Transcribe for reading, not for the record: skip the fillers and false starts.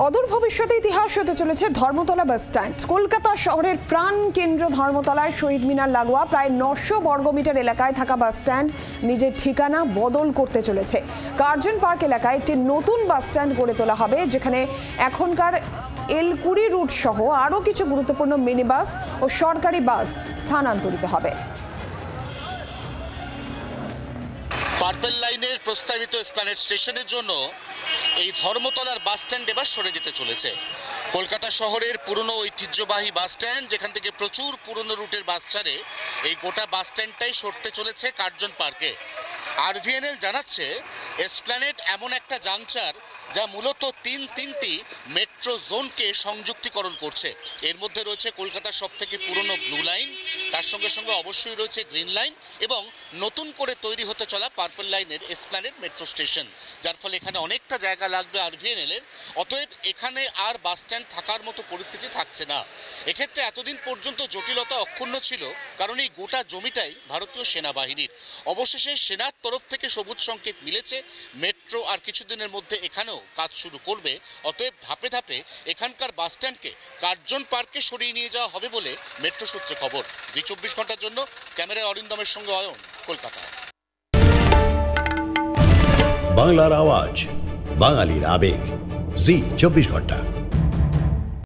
অদূর ভবিষ্যতে ইতিহাস হতে চলেছে ধর্মতলা বাস স্ট্যান্ড। কলকাতা শহরের প্রাণ কেন্দ্র ধর্মতলার শহীদ মিনার লাগোয়া প্রায় 900 বর্গমিটার এলাকায় থাকা বাস স্ট্যান্ড নিজের ঠিকানা বদল করতে চলেছে। কার্জন পার্ক এলাকায় একটি নতুন বাস স্ট্যান্ড গড়ে তোলা হবে, যেখানে এখনকার L20 রুট সহ আরও কিছু গুরুত্বপূর্ণ মিনি বাস ও সরকারি বাস স্থানান্তরিত হবে। পার্পেল লাইনের প্রস্তাবিত এসপ্ল্যানেড স্টেশনের জন্য এই ধর্মতলার বাস স্ট্যান্ড এবার সরে যেতে চলেছে। কলকাতা শহরের পুরনো ঐতিহ্যবাহী বাস স্ট্যান্ড, যেখান থেকে প্রচুর পুরনো রুটের বাস ছাড়ে, এই গোটা বাস স্ট্যান্ডটাই সরতে চলেছে কার্জন পার্কে। RVNL জানাচ্ছে এসপ্ল্যানেড এমন একটা জাংচার যা মূলত তিনটি মেট্রো জোনকে সংযুক্তিকরণ করছে। এর মধ্যে রয়েছে কলকাতার সবথেকে পুরনো ব্লু লাইন, তার সঙ্গে সঙ্গে অবশ্যই রয়েছে গ্রিন লাইন এবং নতুন করে তৈরি হতে চলা পার্পল লাইনের এসপ্ল্যানেড মেট্রো স্টেশন, যার ফলে এখানে অনেকটা জায়গা লাগবে RVNL এর। অতএব এখানে আর বাস স্ট্যান্ড থাকার মতো পরিস্থিতি থাকছে না। এক্ষেত্রে এতদিন পর্যন্ত জটিলতা অক্ষুণ্ণ ছিল, কারণ এই গোটা জমিটাই ভারতীয় সেনাবাহিনীর। অবশেষে সেনার তরফ থেকে সবুজ সংকেত মিলেছে, মেট্রো আর কিছুদিনের মধ্যে এখানেও কাজ শুরু করবে। অতএব ধাপে ধাপে এখানকার বাস স্ট্যান্ডকে কার্জন পার্কে সরিয়ে নিয়ে যাওয়া হবে বলে মেট্রো সূত্রে খবর। জি24 ঘন্টার জন্য ক্যামেরায় অরিন্দমের সঙ্গে অয়ন, কলকাতা। বাংলার আওয়াজ, বাঙালির আবেগ, জি24 ঘন্টা।